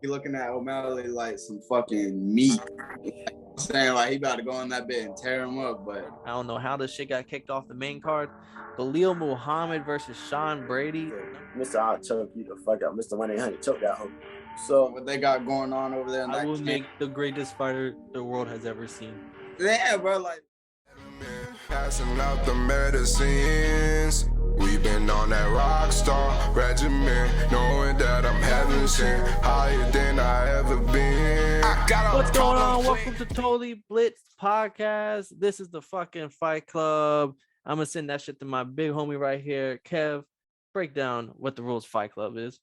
He looking at O'Malley like some fucking meat. Saying like he about to go in that bit and tear him up, but I don't know how this shit got kicked off the main card. Khalil Muhammad versus Sean Brady. Mr. I'll choke you the fuck out. Mr. 1-800, choke that hoe. So what they got going on over there in I that will camp. make the greatest fighter the world has ever seen. Yeah, bro, like passing out the medicines. We've been on that rock star regimen, knowing that I'm heaven sent, higher than I ever been. What's going on? Welcome to Totally Blitz Podcast. This is the fucking Fight Club. I'm gonna send that shit to my big homie right here, Kev. Break down what the rules Fight Club is.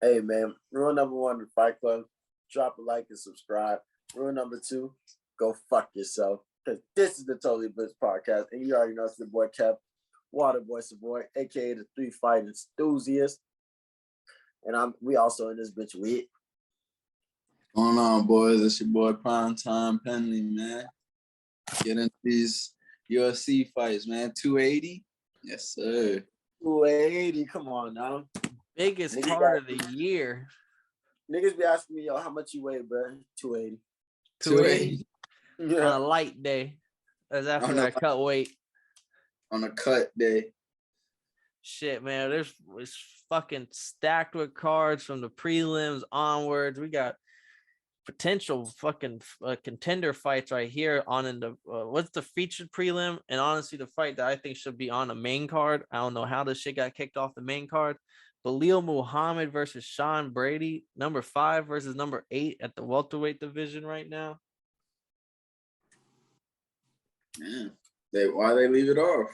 Hey man, rule number 1 in Fight Club, drop a like and subscribe. Rule number 2, go fuck yourself. Because this is the Totally Blitz Podcast, and you already know it's the boy Kev, Waterboy Savoy, aka the 3 Fight Enthusiast. And we also in this bitch with. what's going on, boys? It's your boy Primetime Penley, man. Get into these UFC fights, man. 280? Yes, sir. 280, come on now. Biggest card of the year. Niggas be asking me, yo, how much you weigh, bro? 280. 280 Yeah. on a light day. That's after that cut weight. On a cut day. Shit, man. It's fucking stacked with cards from the prelims onwards. We got potential fucking contender fights right here on in the what's the featured prelim, and honestly the fight that I think should be on the main card. I don't know how this shit got kicked off the main card. Khalil Muhammad versus Sean Brady, number 5 versus number 8 at the welterweight division right now. Yeah. Why they leave it off?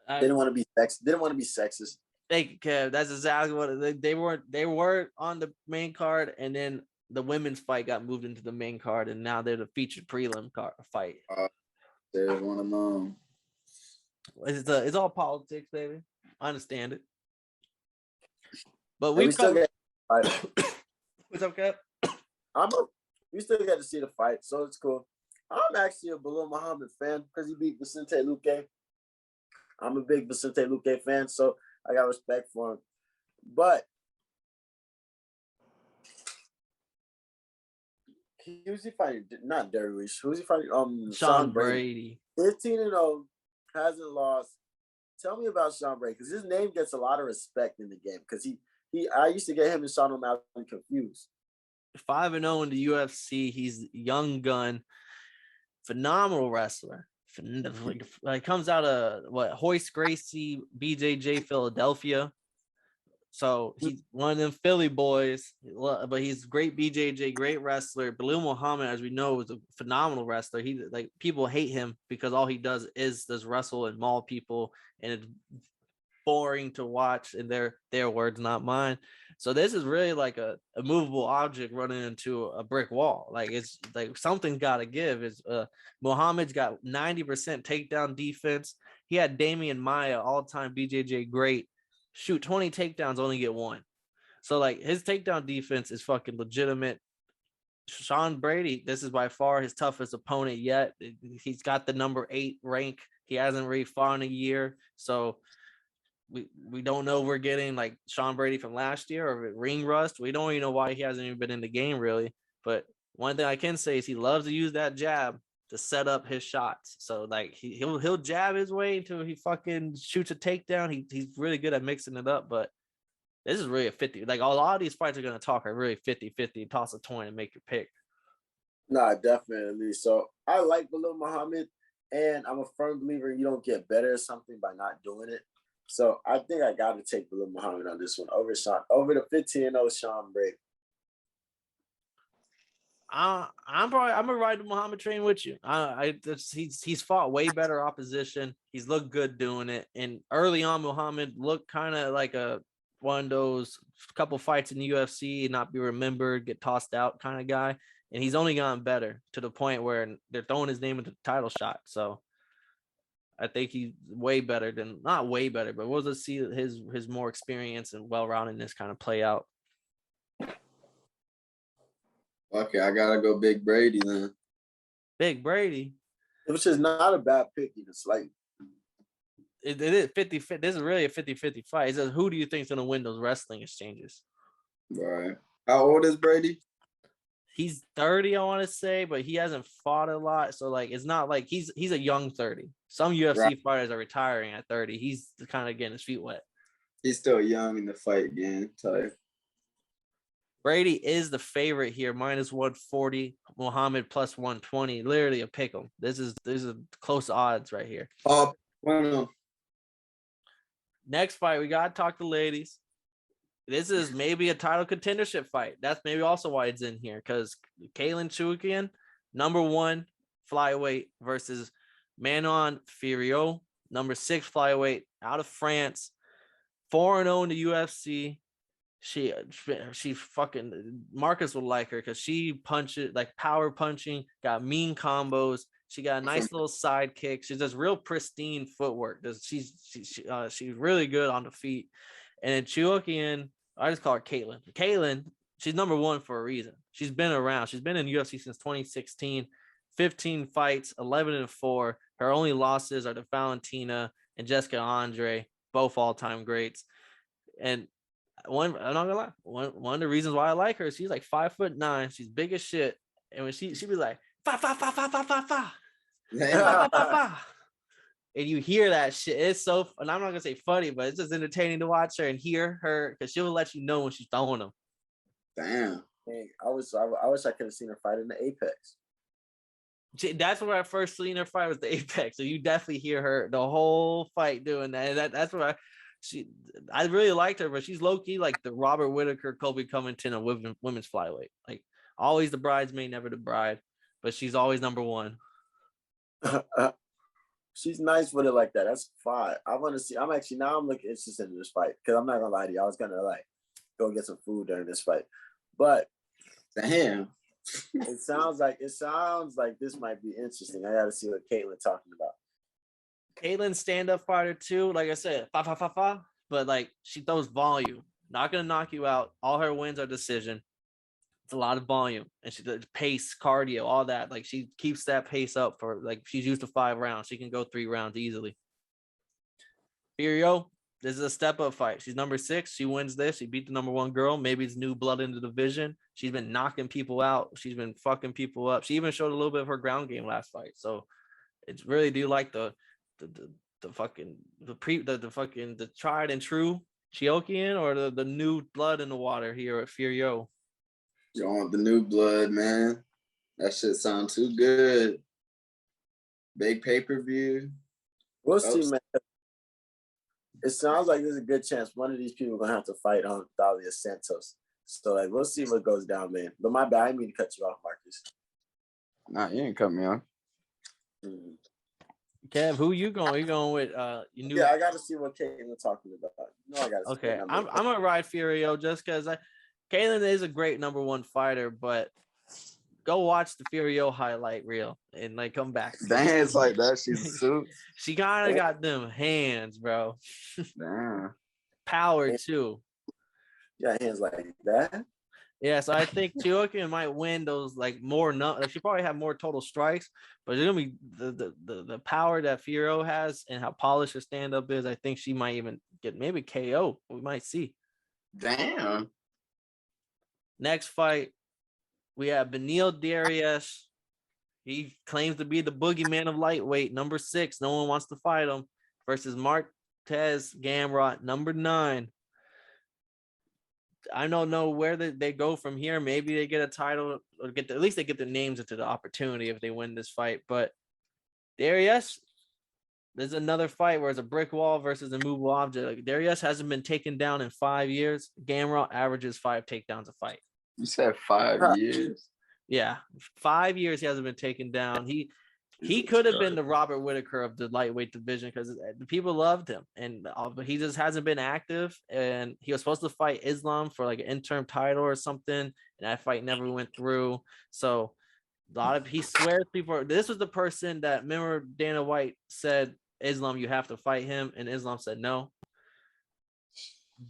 They didn't want to be sexist. That's exactly what they were on the main card, and then the women's fight got moved into the main card, and now they're the featured prelim fight. There's one of them. It's all politics, baby. I understand it, but we still get what's up, Cap? We still get to see the fight, so it's cool. I'm actually a Khalil Muhammad fan because he beat Vicente Luque. I'm a big Vicente Luque fan, so I got respect for him. But who's he fighting? Not Derwish. Who's he fighting? Sean Brady. 15-0, hasn't lost. Tell me about Sean Brady, because his name gets a lot of respect in the game. Because I used to get him and Sean O'Malley confused. 5-0 in the UFC. He's a young gun, phenomenal wrestler. Like comes out of Hoist Gracie, BJJ Philadelphia. So he's one of them Philly boys, but he's great BJJ, great wrestler. Khalil Muhammad, as we know, is a phenomenal wrestler. He like people hate him because all he does wrestle and maul people, and it's boring to watch. In their words, not mine. So this is really like a movable object running into a brick wall. Like it's like something's got to give. Is Muhammad's got 90% takedown defense. He had Damian Maia, all-time BJJ great, shoot 20 takedowns, only get 1. So like his takedown defense is fucking legitimate. Sean Brady, this is by far his toughest opponent yet. He's got the number 8 rank. He hasn't really fought in a year, so we don't know if we're getting like Sean Brady from last year or ring rust. We don't even know why he hasn't even been in the game really. But one thing I can say is he loves to use that jab to set up his shots. So like he'll jab his way until he fucking shoots a takedown. He's really good at mixing it up. But this is really a 50. Like a lot of these fights are gonna talk are really 50-50. Toss a coin and make your pick. Nah, definitely. So I like Khalil Muhammad, and I'm a firm believer you don't get better at something by not doing it. So I think I got to take Khalil Muhammad on this one over the 15-0 Sean Brady. I'm gonna ride the Muhammad train with you. He's fought way better opposition. He's looked good doing it. And early on, Muhammad looked kind of like one of those couple fights in the UFC and not be remembered, get tossed out kind of guy. And he's only gotten better to the point where they're throwing his name into the title shot. So I think he's way better than, not way better, but we'll just see his more experience and well-roundedness kind of play out. Okay, I gotta go Big Brady then. Big Brady. Which is not a bad pick, even slightly. It is 50-50. This is really a 50-50 fight. It says, who do you think is going to win those wrestling exchanges? Right. How old is Brady? He's 30, I want to say, but he hasn't fought a lot. So like, it's not like he's a young 30. Some UFC fighters are retiring at 30. He's kind of getting his feet wet. He's still young in the fight game type. Brady is the favorite here, minus 140. Muhammad plus 120. Literally a pick 'em. This is close odds right here. Oh, bueno. Next fight, we gotta talk to ladies. This is maybe a title contendership fight. That's maybe also why it's in here, because Katlyn Chookian, number 1 flyweight versus Manon Fiorot, number 6 flyweight out of France, 4-0 in the UFC. She fucking Marcus would like her because she punches like power punching, got mean combos. She got a nice little side kick. She does real pristine footwork. She's really good on the feet. And then Chookian, I just call her Katlyn. Katlyn, she's number 1 for a reason. She's been around. She's been in UFC since 2016, 15 fights, 11-4. Her only losses are to Valentina and Jessica Andre, both all-time greats. And I'm not gonna lie, one of the reasons why I like her, she's like 5'9", she's big as shit. And when she be like, fa fa fa fa fa fa fa. Fa, fa, fa, fa. And you hear that shit, it's so, and I'm not gonna say funny, but it's just entertaining to watch her and hear her, because she'll let you know when she's throwing them. Damn. Hey, I wish I could have seen her fight in the Apex. That's where I first seen her fight, was the Apex. So you definitely hear her the whole fight doing that. And that's where I really liked her, but she's low-key like the Robert Whittaker, Colby Covington of women's flyweight. Like always the bridesmaid, never the bride, but she's always number 1. She's nice with it like that. That's fine. I want to see. I'm looking interested in this fight, because I'm not gonna lie to you. I was gonna like go get some food during this fight, but damn, it sounds like this might be interesting. I got to see what Katlyn's talking about. Katlyn's stand-up fighter too. Like I said, fa fa fa fa. But like she throws volume. Not gonna knock you out. All her wins are decision. It's a lot of volume, and she does pace, cardio, all that. Like she keeps that pace up for like she's used to 5 rounds. She can go 3 rounds easily. Fiorot, this is a step-up fight. She's number 6. She wins this. She beat the number 1 girl. Maybe it's new blood in the division. She's been knocking people out. She's been fucking people up. She even showed a little bit of her ground game last fight. So it's really do like the tried and true Chookian, or the new blood in the water here at Fiorot. You want the new blood, man. That shit sound too good. Big pay-per-view. We'll see, man. It sounds like there's a good chance one of these people gonna have to fight on Dalia Santos. So like we'll see what goes down, man. But my bad, I didn't mean to cut you off, Marcus. Nah, you didn't cut me off. Kev, who you going? You going with Yeah, I gotta see what Katlyn's talking about. I gotta okay, I'm gonna ride Fiorot just because Katlyn is a great number 1 fighter, but go watch the Fiorot highlight reel and like come back. Dance like that, she's a suit. She kind of got them hands, bro. Damn. Power too. You got hands like that? Yeah, so I think Chookian might win those like more. Like she probably have more total strikes, but it's gonna be the power that Fiorot has and how polished her stand up is. I think she might even get maybe KO. We might see. Damn. Next fight, we have Beneil Dariush. He claims to be the boogeyman of lightweight, number 6. No one wants to fight him. Versus Martez Gamrot, number 9. I don't know where they go from here. Maybe they get a title or at least they get their names into the opportunity if they win this fight. But Dariush, there's another fight where it's a brick wall versus a movable object. Like Dariush hasn't been taken down in 5 years. Gamrot averages 5 takedowns a fight. You said 5 years. Yeah, 5 years he hasn't been taken down. He could have been the Robert Whittaker of the lightweight division because the people loved him, but he just hasn't been active. And he was supposed to fight Islam for like an interim title or something, and that fight never went through. So he swears people. This was the person that, remember Dana White said, Islam, you have to fight him, and Islam said no.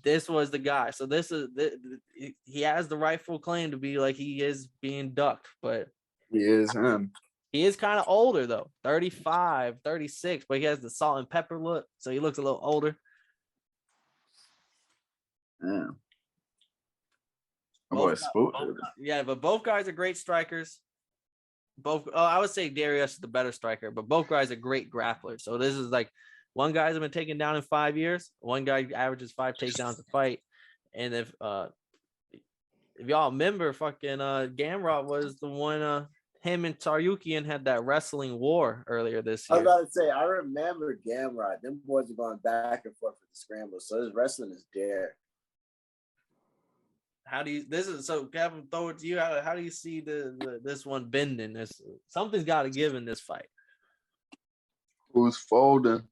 This was the guy. So he has the rightful claim to be like he is being ducked, but he is him. He is kind of older though, 35, 36, but he has the salt and pepper look, so he looks a little older. Yeah. Yeah, but both guys are great strikers. I would say Darius is the better striker, but both guys are great grapplers. So this is like one guy's been taken down in 5 years. One guy averages 5 takedowns a fight. And if y'all remember, fucking Gamrot was the one. Him and Taryukian had that wrestling war earlier this year. I was about to say, I remember Gamrot. Them boys are going back and forth with the scramble. So his wrestling is there. How do you? Kevin, throw it to you. How do you see this one bending? Something's got to give in this fight. Who's folding?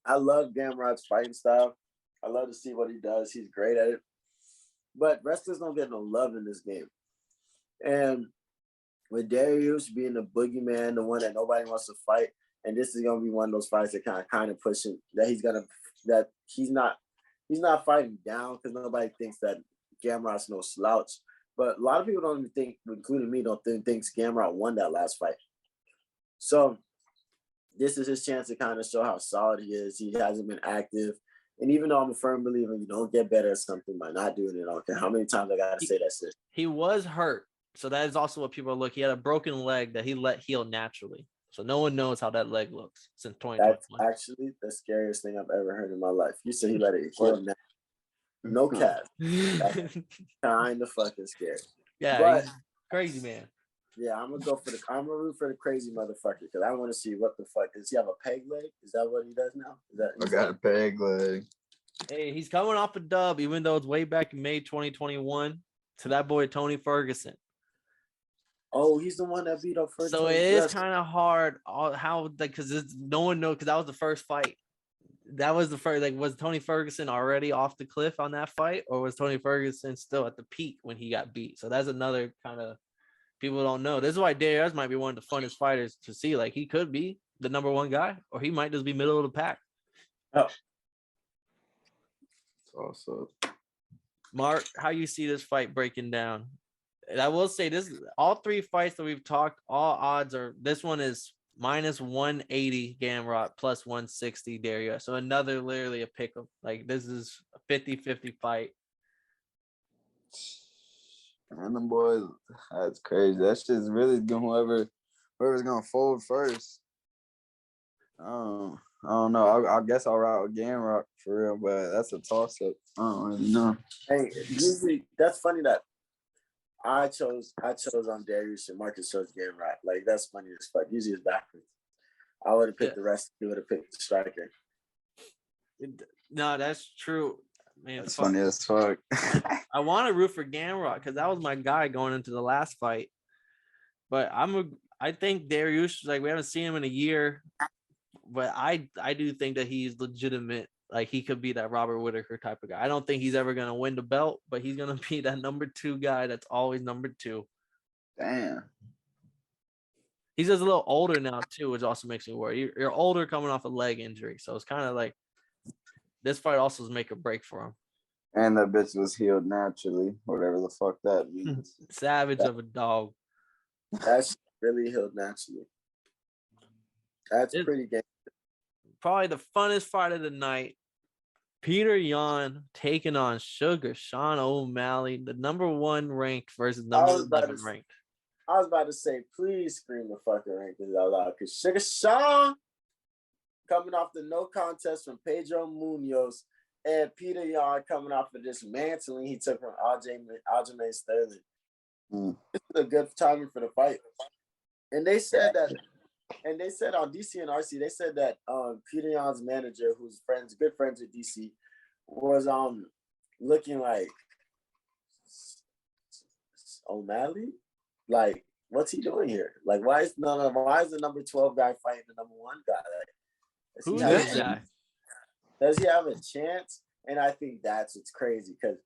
I love Gamrot's fighting style. I love to see what he does. He's great at it. But wrestlers don't get no love in this game. And with Darius being the boogeyman, the one that nobody wants to fight, and this is gonna be one of those fights that kind of push him, that he's not fighting down because nobody thinks that Gamrot's no slouch. But a lot of people don't even think, including me, don't think Gamrot won that last fight. So this is his chance to kind of show how solid he is. He hasn't been active. And even though I'm a firm believer you don't get better at something by not doing it, I don't care how many times I got to say that shit. He was hurt. So that is also what people look. He had a broken leg that he let heal naturally. So no one knows how that leg looks since 2021. That's actually the scariest thing I've ever heard in my life. You said he let it heal naturally. No cap. That's kind of fucking scary. Yeah, but, he's crazy, man. Yeah, I'm gonna root for the crazy motherfucker because I want to see what the fuck. Does he have a peg leg? Is that what he does now? I got a peg leg. Hey, he's coming off a dub, even though it's way back in May 2021 to that boy Tony Ferguson. Oh, he's the one that beat up Ferguson. So it is kind of hard because no one knows because that was the first fight. That was the first. Like, was Tony Ferguson already off the cliff on that fight, or was Tony Ferguson still at the peak when he got beat? So that's another kind of. People don't know. This is why Darius might be one of the funnest fighters to see. Like, he could be the number one guy, or he might just be middle of the pack. Oh. Also, Mark, how you see this fight breaking down? And I will say this: all 3 fights that we've talked, all odds are. This one is minus 180 Gamrot, plus 160 Darius. So another literally a pick 'em. Like, this is a 50-50 fight. and them boys, that's crazy. That's just really whoever's gonna fold first. I don't know. I guess I'll ride with Gamrot for real, but that's a toss up. I don't really know. Hey, usually that's funny that I chose on Darius and Marcus chose Gamrot. Like, that's funny as fuck. Usually it's backwards. I would have picked the rest. You would have picked the striker. No, that's true. Man, it's funny as fuck. I want to root for Gamrot because that was my guy going into the last fight. But I think Darius, like, we haven't seen him in a year, but I do think that he's legitimate. Like, he could be that Robert Whittaker type of guy. I don't think he's ever gonna win the belt, but he's gonna be that number 2 guy that's always number 2. Damn. He's just a little older now too, which also makes me worry. You're older coming off a leg injury, so it's kind of like this fight also is make or break for him. And that bitch was healed naturally, whatever the fuck that means. Savage of a dog. That's really healed naturally. That's pretty gangster. Probably the funnest fight of the night. Petr Yan taking on Sugar Sean O'Malley, the number 1 ranked versus number 11 ranked. I was about to say, please scream the fucking rankings out loud, because Sugar Sean coming off the no contest from Pedro Munoz, and Petr Yan coming off of this mantling he took from Aljamain Sterling. This is a good timing for the fight. And they said that, on DC and RC, they said that Petr Yan's manager, who's good friends with DC, was looking like O'Malley. Like, what's he doing here? Like, why is the number 12 guy fighting the number 1 guy? Like, who's this guy? Does he have a chance? And I think that's what's crazy, because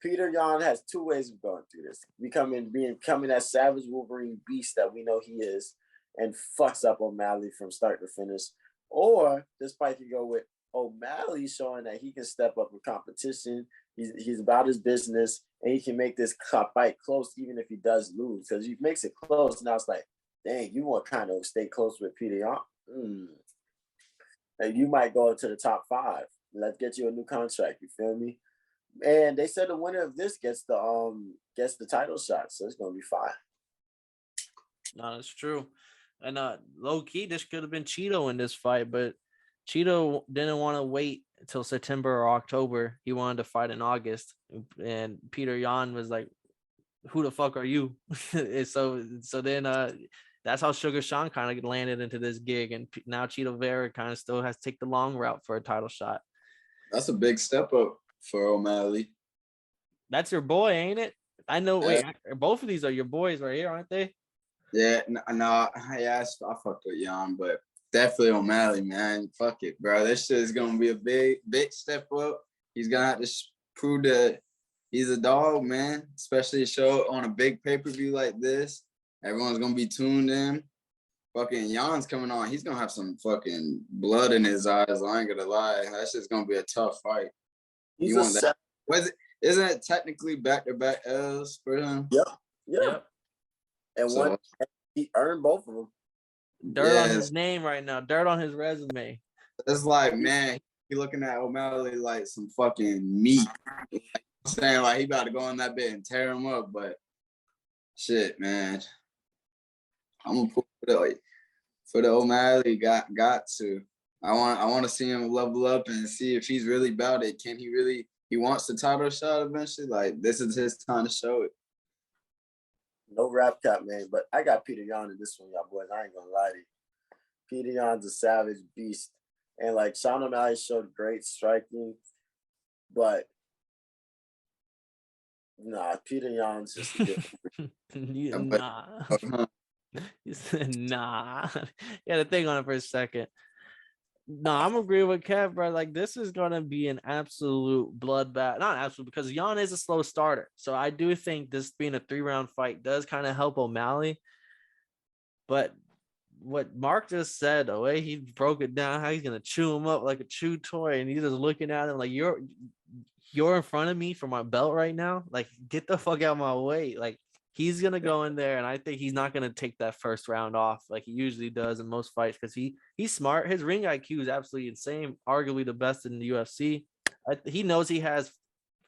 Petr Yan has 2 ways of going through this: becoming that savage Wolverine beast that we know he is, and fucks up O'Malley from start to finish. Or this fight can go with O'Malley showing that he can step up with competition. He's about his business, and he can make this fight close even if he does lose. Because he makes it close, now it's like, dang, you want to kind of stay close with Petr Yan. And you might go to the top 5. Let's get you a new contract. You feel me? And they said the winner of this gets the title shot, so it's gonna be fine. No, that's true. And low key, this could have been Cheeto in this fight, but Cheeto didn't want to wait until September or October. He wanted to fight in August, and Petr Yan was like, "Who the fuck are you?" And so then that's how Sugar Sean kind of landed into this gig, and now Cheeto Vera kind of still has to take the long route for a title shot. That's a big step up for O'Malley. That's your boy, ain't it? I know. Wait, both of these are your boys right here, aren't they? Yeah, no, I fucked with Jan, but definitely O'Malley, man. Fuck it, bro. This shit is gonna be a big step up. He's gonna have to prove that he's a dog, man. Especially show on a big pay-per-view like this. Everyone's gonna be tuned in. Fucking Jan's coming on. He's gonna have some fucking blood in his eyes. I ain't gonna lie. That shit's gonna be a tough fight. He's a set. Isn't it technically back-to-back L's for him? Yeah. And so, he earned both of them. Dirt on his name right now. Dirt on his resume. It's like, man, he looking at O'Malley like some fucking meat. Like, I'm saying like he about to go in that bit and tear him up, but shit, man. I'm gonna put it for the O'Malley. Got to. I want to see him level up and see if he's really about it. Can he really? He wants the title shot eventually. Like this is his time to show it. No rap cap, man, but I got Petr Yan in this one, y'all boys. I ain't gonna lie to you. Petr Yan's a savage beast. And like Sean O'Malley showed great striking, but nah, Petr Yan's just a different. Nah. You said nah. You had to think on it for a second. No, I'm agreeing with Kev, bro. Like, this is gonna be an absolute bloodbath. Not absolute, because Yan is a slow starter. So I do think this being a 3-round fight does kind of help O'Malley. But what Mark just said, the way he broke it down, how he's gonna chew him up like a chew toy, and he's just looking at him like you're in front of me for my belt right now. Like, get the fuck out of my way. Like, he's going to go in there, and I think he's not going to take that first round off like he usually does in most fights, because he's smart. His ring IQ is absolutely insane, arguably the best in the UFC. He knows he has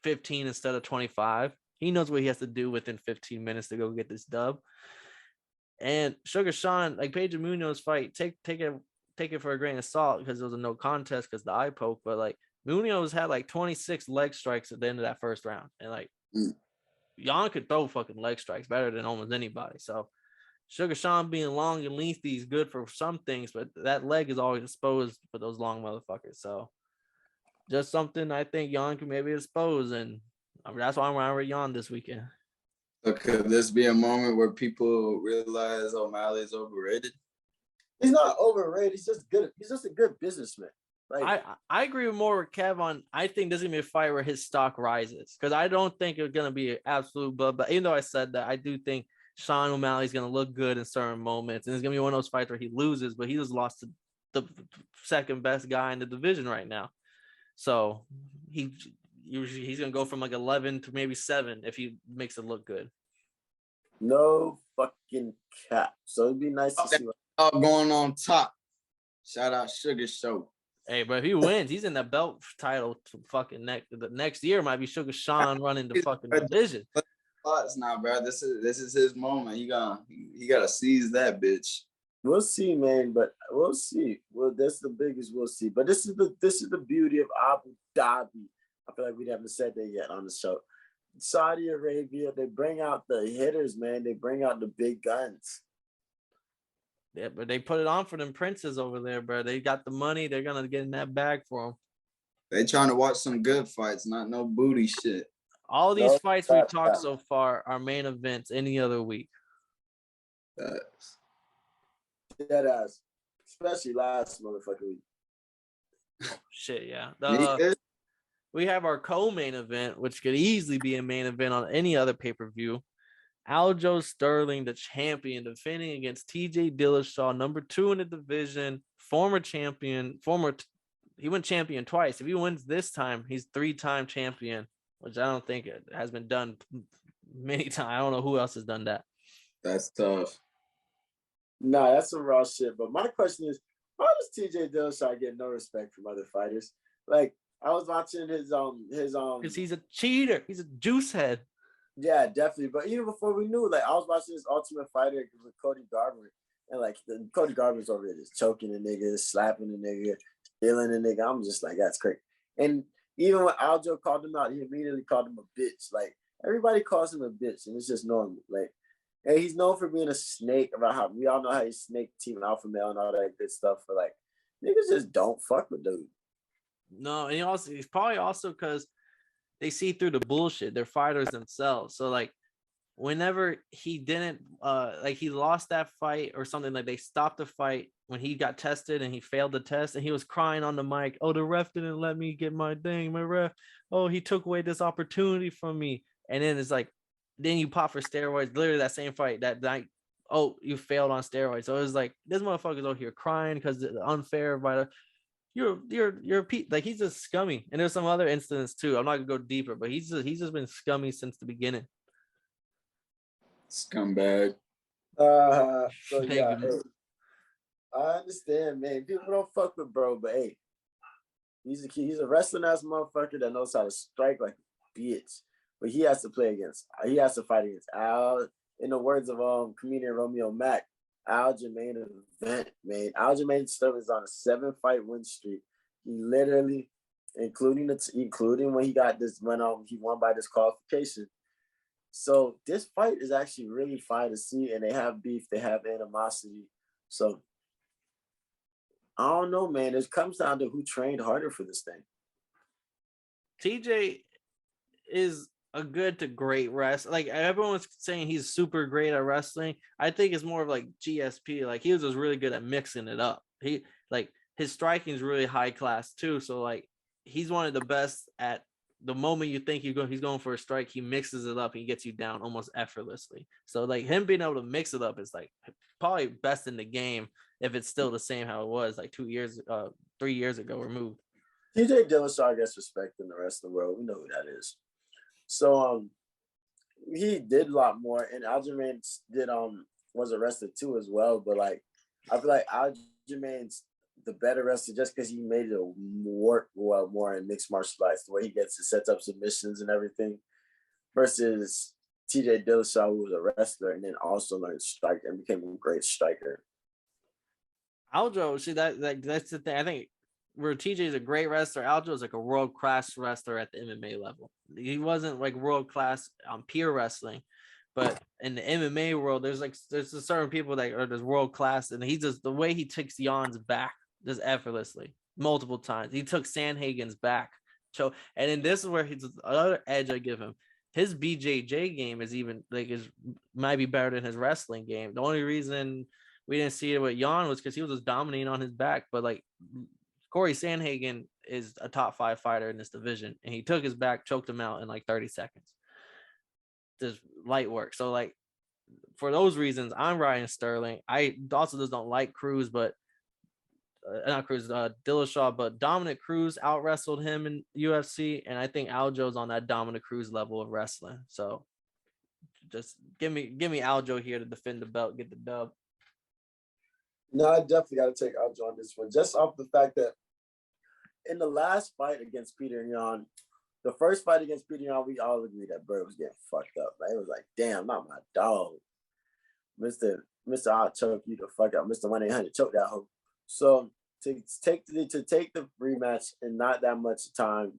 15 instead of 25. He knows what he has to do within 15 minutes to go get this dub. And Sugar Sean, like Pedro Munoz fight, take it for a grain of salt because it was a no contest because the eye poke, but like Munoz had like 26 leg strikes at the end of that first round, and like Yan could throw fucking leg strikes better than almost anybody. So Sugar Sean being long and lengthy is good for some things, but that leg is always exposed for those long motherfuckers. So just something I think Yan can maybe expose, and that's why I'm around with Yan this weekend. So could this be a moment where people realize O'Malley is overrated? He's not overrated. He's just good. He's just a good businessman. Like, I agree more with Kev on. I think this is gonna be a fight where his stock rises, because I don't think it's gonna be an absolute blood. But even though I said that, I do think Sean O'Malley's gonna look good in certain moments, and it's gonna be one of those fights where he loses, but he just lost to the second best guy in the division right now. So he's gonna go from like 11 to maybe 7 if he makes it look good. No fucking cap. So it'd be nice to see what going on top. Shout out Sugar Show. Hey, but if he wins, he's in the belt title to fucking the next year. Might be Sugar Sean running the fucking division. Thoughts now, bro. This is his moment. He gotta seize that bitch. We'll see, man. But we'll see. Well, that's the biggest we'll see. But this is the beauty of Abu Dhabi. I feel like we haven't said that yet on the show. Saudi Arabia, they bring out the hitters, man. They bring out the big guns. Yeah, but they put it on for them princes over there, bro. They got the money. They're gonna get in that bag for them. They trying to watch some good fights, not no booty shit. All these fights we talked so far are main events any other week. That ass, especially last motherfucking week. Oh, shit, yeah. We have our co-main event, which could easily be a main event on any other pay-per-view. Aljo Sterling, the champion, defending against TJ Dillashaw, number 2 in the division, former champion. He went champion twice. If he wins this time, he's 3-time champion, which I don't think it has been done many times. I don't know who else has done that. That's tough. Nah, that's some raw shit. But my question is, why does TJ Dillashaw get no respect from other fighters? Like, I was watching his Because he's a cheater. He's a juice head. Yeah, definitely. But even before we knew, like I was watching this Ultimate Fighter with Cody Garbrandt, and like Cody Garbrandt's over here just choking the nigga, slapping the nigga, killing the nigga. I'm just like, that's crazy. And even when Aljo called him out, he immediately called him a bitch. Like everybody calls him a bitch, and it's just normal. Like, and he's known for being a snake. About how we all know how he's snake team alpha male and all that good stuff. But like, niggas just don't fuck with dude. No, and he's probably also because they see through the bullshit. They're fighters themselves. So like whenever he didn't like he lost that fight or something, like they stopped the fight when he got tested and he failed the test and he was crying on the mic, oh, the ref didn't let me get my ref. Oh, he took away this opportunity from me. And then it's like, then you pop for steroids, literally that same fight that night. Oh, you failed on steroids. So it was like this motherfucker's over here crying because it's unfair by the you're like he's just scummy. And there's some other incidents too. I'm not gonna go deeper, but he's just been scummy since the beginning. Scumbag. So yeah, hey, I understand, man. People don't fuck with bro, but hey, he's a wrestling ass motherfucker that knows how to strike like a bitch. But he has to fight against Al. In the words of comedian Romeo Mack, Aljamain event, man. Aljamain Sterling is on a 7-fight win streak. He literally, including when he got this he won by disqualification. So this fight is actually really fun to see, and they have beef, they have animosity. So I don't know, man. It comes down to who trained harder for this thing. TJ is a good to great wrestler. Like everyone's saying he's super great at wrestling. I think it's more of like GSP. Like he was just really good at mixing it up. He like his striking is really high class too. So like he's one of the best at the moment you think he's going for a strike, he mixes it up and he gets you down almost effortlessly. So like him being able to mix it up is like probably best in the game if it's still the same how it was like 3 years ago removed. TJ Dillashaw gets respect in the rest of the world. We know who that is. So he did a lot more, and Aljamain was arrested too as well. But like I feel like Aljamain's the better wrestler just because he made it work well more in mixed martial arts, the way he gets to set up submissions and everything, versus TJ Dillashaw, who was a wrestler and then also learned to strike and became a great striker. Aljo, see that's the thing. I think where TJ is a great wrestler, Aljo is like a world-class wrestler at the MMA level. He wasn't like world-class on pure wrestling, but in the MMA world, there's certain people that are just world-class, and he just the way he takes Jan's back just effortlessly multiple times. He took Sandhagen's back. So, and then this is where he's another edge I give him. His BJJ game is even like might be better than his wrestling game. The only reason we didn't see it with Jan was because he was just dominating on his back, but like Corey Sandhagen is a top 5 fighter in this division, and he took his back, choked him out in like 30 seconds. Just light work. So like for those reasons, I'm riding Sterling. I also just don't like Cruz, but not Cruz, Dillashaw, but Dominic Cruz out wrestled him in UFC, and I think Aljo's on that Dominic Cruz level of wrestling. So just give me Aljo here to defend the belt, get the dub. No, I definitely got to take Aljo on this one, just off the fact that in the last fight against Petr Yan, the first fight against Petr Yan, we all agreed that Bird was getting fucked up. Like, it was like, damn, not my dog. Mr. I'll choke you the fuck out. Mr. 1-800, choke that hoe. So to take the rematch in not that much time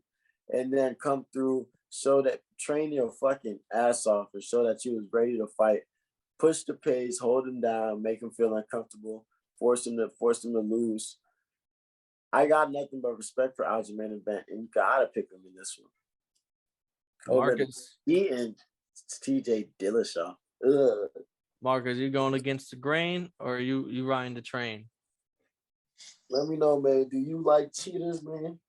and then come through, show that, train your fucking ass off and show that you was ready to fight, push the pace, hold him down, make him feel uncomfortable, force him to lose. I got nothing but respect for Aljamain event, and you gotta pick him in this one. Marcus, he and TJ Dillashaw. Marcus, you going against the grain or you riding the train? Let me know, man. Do you like cheaters, man?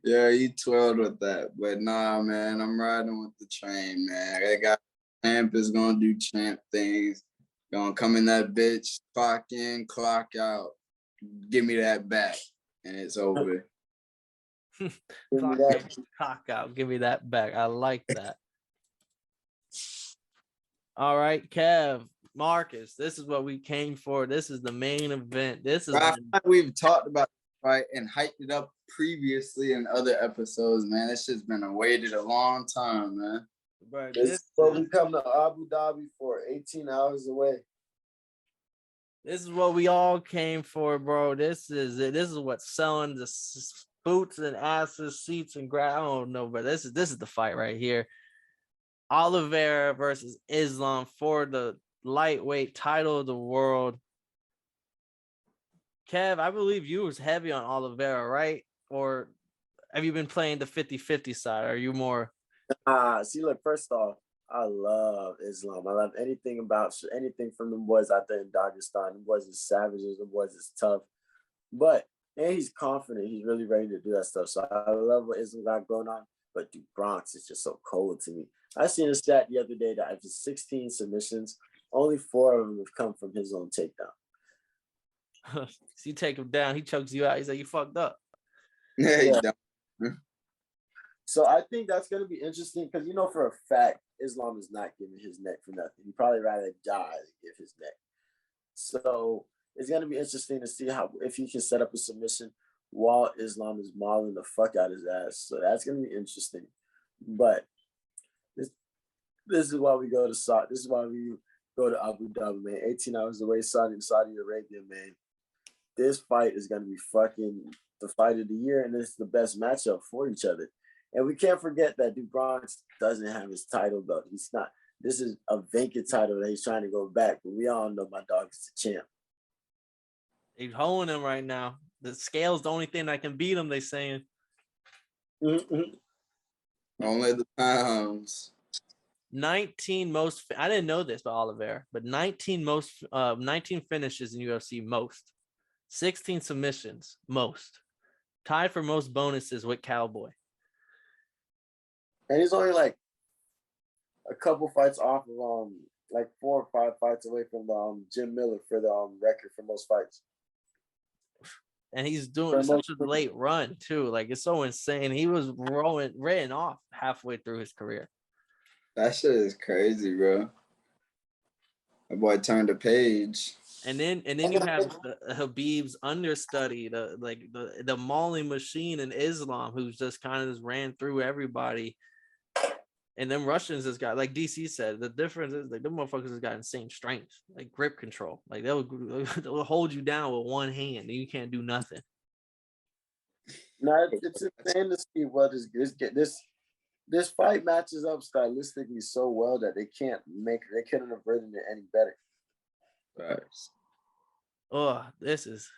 Yeah, you twirled with that. But nah, man, I'm riding with the train, man. I got champ is gonna do champ things. Gonna come in that bitch, clock in, clock out. Give me that back. And it's over. Cock out. Give me that back. I like that. All right, Kev, Marcus, this is what we came for. This is the main event. This is we've talked about fight and hyped it up previously in other episodes, man. This shit's been awaited a long time, man. Bro, This is what we come to Abu Dhabi for, 18 hours away. This is what we all came for, bro. This is it. This is what's selling the boots and asses, seats and I don't know, but this is the fight right here. Oliveira versus Islam for the lightweight title of the world. Kev, I believe you was heavy on Oliveira, right? Or have you been playing the 50-50 side? Are you more? See, look, first off, I love Islam. I love anything from them boys out there in Dagestan. Them boys is savages. Them boys is tough. And he's confident. He's really ready to do that stuff. So I love what Islam got going on. But dude, Bronx is just so cold to me. I seen a stat the other day that after 16 submissions, only 4 of them have come from his own takedown. So you take him down, he chokes you out. He's like, you fucked up. Yeah. So I think that's going to be interesting because, for a fact, Islam is not giving his neck for nothing. He'd probably rather die than give his neck. So it's going to be interesting to see if he can set up a submission while Islam is mauling the fuck out his ass. So that's going to be interesting. But this is why we go to Saudi. This is why we go to Abu Dhabi, man. 18 hours away, Saudi Arabia, man. This fight is going to be fucking the fight of the year, and it's the best matchup for each other. And we can't forget that Duke Bronx doesn't have his title belt. He's not. This is a vacant title that he's trying to go back. But we all know my dog is the champ. He's holding him right now. The scale's the only thing that can beat him, they saying. Mm-hmm. Only the pounds. 19 most. I didn't know this about Oliveira, but 19 finishes in UFC most. 16 submissions most. Tied for most bonuses with Cowboy. And he's only like a couple fights off of like 4 or 5 fights away from Jim Miller for the record for most fights. And he's doing such a late run too. Like, it's so insane. He was written off halfway through his career. That shit is crazy, bro. That boy turned a page. And then you have Habib's understudy, the mauling machine in Islam, who's just kind of ran through everybody. And them Russians just got, like DC said, the difference is like them motherfuckers has got insane strength, like grip control. Like they'll hold you down with one hand and you can't do nothing. No, it's insane to see what is this fight matches up stylistically so well that they couldn't have written it any better. Right. Oh, this is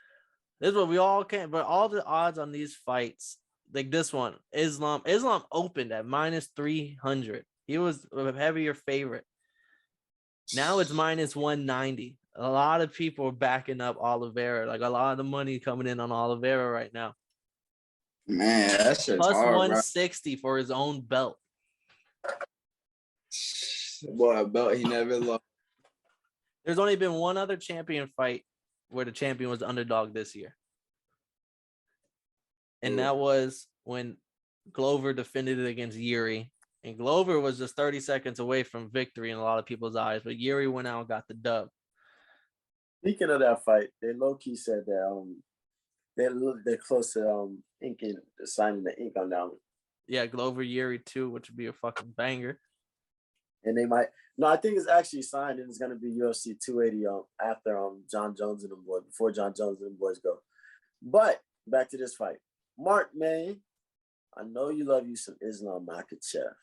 what we all can. But all the odds on these fights, like this one, Islam opened at -300. He was a heavier favorite. Now it's -190. A lot of people are backing up Oliveira. Like, a lot of the money coming in on Oliveira right now. Man, that shit's Plus hard, 160 for his own belt. Boy, a belt he never lost. There's only been one other champion fight where the champion was the underdog this year. And that was when Glover defended it against Yuri. And Glover was just 30 seconds away from victory in a lot of people's eyes. But Yuri went out and got the dub. Speaking of that fight, they low-key said that they're close to signing the ink on that one. Yeah, Glover Yuri too, which would be a fucking banger. And they might. No, I think it's actually signed, and it's gonna be UFC 280 after John Jones and them boys, before John Jones and them boys go. But back to this fight, Mark, man, I know you love you some Islam Makhachev.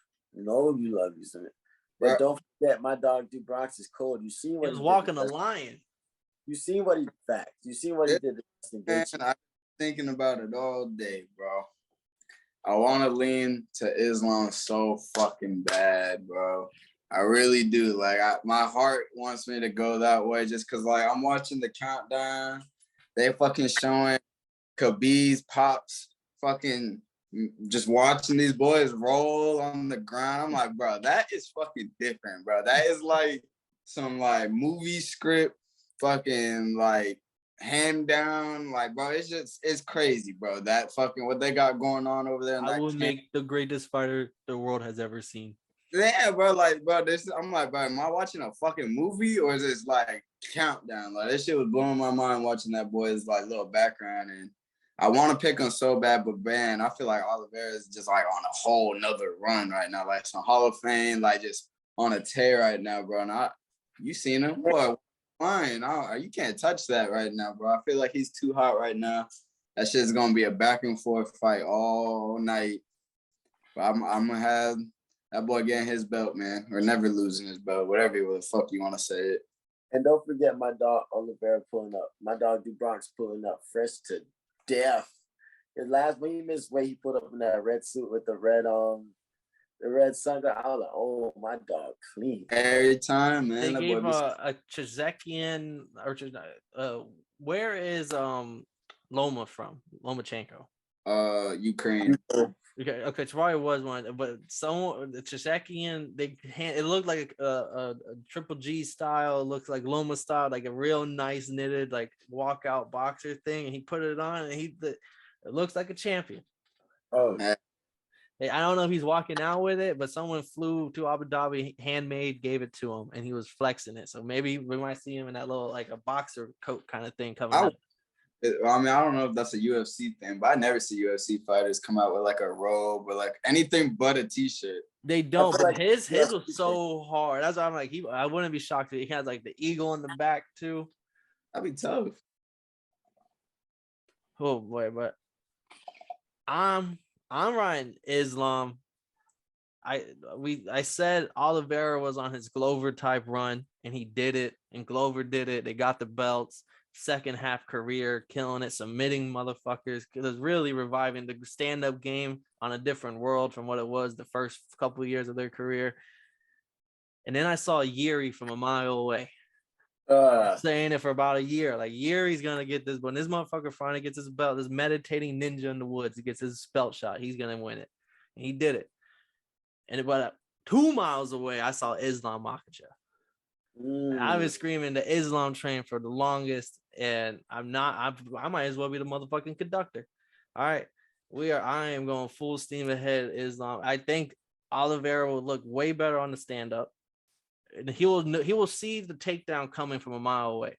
But don't forget, my dog Du Bronx is cold. You seen what he was walking a lion. You seen what he backed. You seen what he did. Man, I'm thinking about it all day, bro. I want to lean to Islam so fucking bad, bro. I really do. Like, my heart wants me to go that way just because, like, I'm watching the countdown. They fucking showing Khabib's pops fucking just watching these boys roll on the ground. I'm like, bro, that is fucking different, bro. That is like some, like, movie script fucking, like, hand down. Like, bro, it's crazy, bro. That fucking what they got going on over there. I will make the greatest fighter the world has ever seen. Yeah, bro. Like, bro, I'm like, bro, am I watching a fucking movie or is this like countdown? Like, this shit was blowing my mind watching that boy's like little background, and I want to pick him so bad, but man, I feel like Oliveira is just like on a whole nother run right now, like some Hall of Fame, like just on a tear right now, bro. And you seen him, boy? Fine, you can't touch that right now, bro. I feel like he's too hot right now. That shit's gonna be a back and forth fight all night. But I'm gonna have that boy getting his belt, man, or never losing his belt, whatever the fuck you want to say it. And don't forget my dog Oliveira pulling up. My dog DuBronx pulling up fresh to death. His last when he missed weight, he put up in that red suit with the red sunglasses. I was like, oh, my dog clean. Every time, man. They gave a Chezekian or where is Loma from? Lomachenko. Ukraine. Okay, it probably was one, but someone the Chezekian, it looked like a Triple G style, it looked like Loma style, like a real nice knitted like walkout boxer thing, and he put it on, and it looks like a champion. Oh, hey, I don't know if he's walking out with it, but someone flew to Abu Dhabi, handmade, gave it to him, and he was flexing it. So maybe we might see him in that little like a boxer coat kind of thing coming up. I mean, I don't know if that's a UFC thing, but I never see UFC fighters come out with like a robe or like anything but a t-shirt. They don't, but like his was so hard. That's why I'm like, I wouldn't be shocked if he has like the eagle in the back too. That'd be tough. Oh boy, but I'm riding Islam. I said Oliveira was on his Glover type run, and he did it, and Glover did it. They got the belts. Second half career, killing it, submitting motherfuckers. It was really reviving the stand-up game on a different world from what it was the first couple of years of their career. And then I saw Yuri from a mile away. Saying it for about a year. Like, Yuri's gonna get this, but when this motherfucker finally gets his belt, this meditating ninja in the woods, he gets his belt shot, he's gonna win it. And he did it. And about 2 miles away, I saw Islam Makhachev. I've been screaming the Islam train for the longest, and I might as well be the motherfucking conductor. All right. I am going full steam ahead, Islam. I think Oliveira will look way better on the stand-up. And he will see the takedown coming from a mile away.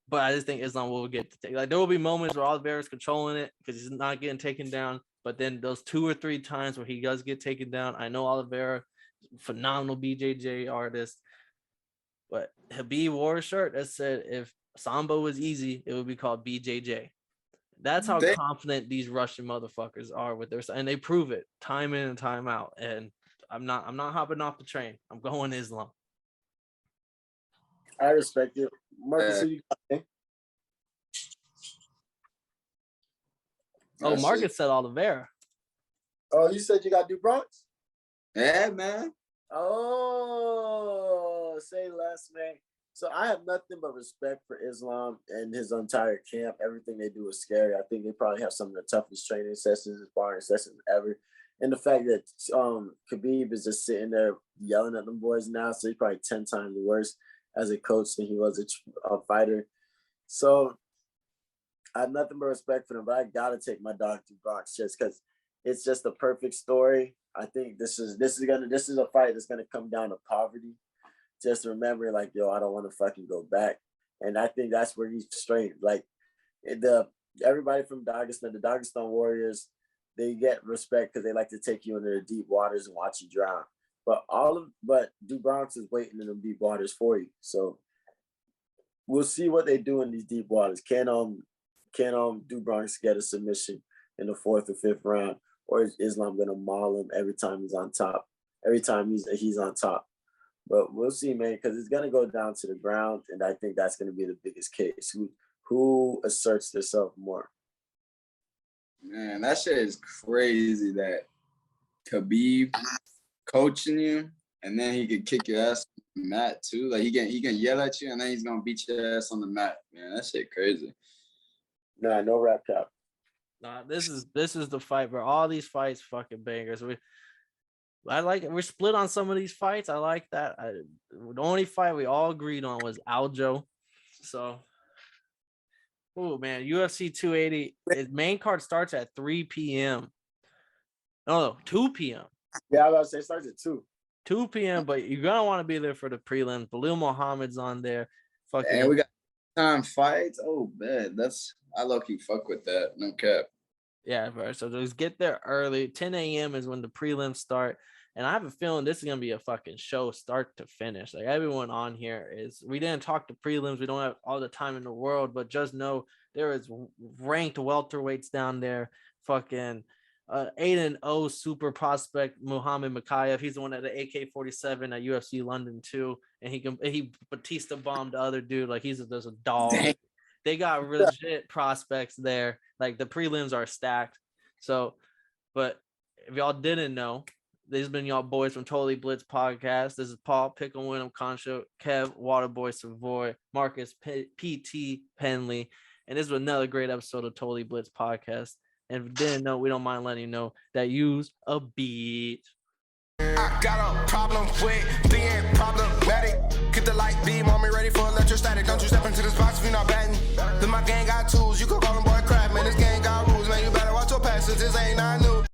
But I just think Islam will get the take. Like, there will be moments where Oliveira's controlling it because he's not getting taken down. But then those 2 or 3 times where he does get taken down, I know Oliveira, phenomenal BJJ artist. But Habib wore a shirt that said if Sambo was easy, it would be called BJJ. That's how confident these Russian motherfuckers are with their, and they prove it time in and time out. And I'm not hopping off the train. I'm going Islam. I respect it. Marcus, who you got? Oh, Marcus said Oliveira. Oh, you said you got DuBronx? Yeah, man. Oh, say less, man. So I have nothing but respect for Islam and his entire camp. Everything they do is scary. I think they probably have some of the toughest training sessions and sparring sessions ever. And the fact that Khabib is just sitting there yelling at them boys now, so he's probably 10 times worse as a coach than he was a fighter. So I have nothing but respect for them, but I gotta take my dog DuBronx just because it's just the perfect story. I think this is a fight that's gonna come down to poverty. Just remember, like, yo, I don't want to fucking go back. And I think that's where he's straight. Like, everybody from Dagestan, the Dagestan Warriors, they get respect because they like to take you into the deep waters and watch you drown. But DuBronx is waiting in the deep waters for you. So we'll see what they do in these deep waters. Can DuBronx get a submission in the 4th or 5th round, or is Islam gonna maul him every time he's on top? Every time he's on top. But we'll see, man, because it's gonna go down to the ground, and I think that's gonna be the biggest case. Who asserts themselves more? Man, that shit is crazy that Khabib coaching you, and then he could kick your ass on the mat too. Like, he can yell at you, and then he's gonna beat your ass on the mat. Man, that shit crazy. Nah, no rap cap. Nah, this is the fight, bro. All these fights fucking bangers. We're split on some of these fights. I like that. The only fight we all agreed on was Aljo. So, oh man, UFC 280. Its main card starts at 3 p.m. No, 2 p.m. Yeah, I was about to say it starts at 2. 2 p.m. But you're gonna want to be there for the prelims. Belil Muhammad's on there. Fucking, and we got time fights. Oh man, that's I low-key fuck with that. No cap. Yeah, bro. So just get there early. 10 a.m. is when the prelims start. And I have a feeling this is going to be a fucking show start to finish. Like everyone on here we didn't talk to prelims. We don't have all the time in the world, but just know there is ranked welterweights down there. Fucking 8-0 super prospect Muhammad Makhachev. He's the one at the AK-47 at UFC London too. And he Batista bombed the other dude. Like there's a dog. Dang. They got legit prospects there. Like the prelims are stacked. So, but if y'all didn't know, these have been y'all boys from Totally Blitz Podcast. This is Paul, Pickle, Winham, Concho, Kev, Waterboy, Savoy, Marcus, PT, Penley. And this was another great episode of Totally Blitz Podcast. And if you didn't know, we don't mind letting you know that use a beat. I got a problem with being problematic. Get the light beam on me ready for electrostatic. Don't you step into this box if you're not batting. Then my gang got tools. You could call them boy crap, man. This gang got rules, man. You better watch your passes. This ain't not new.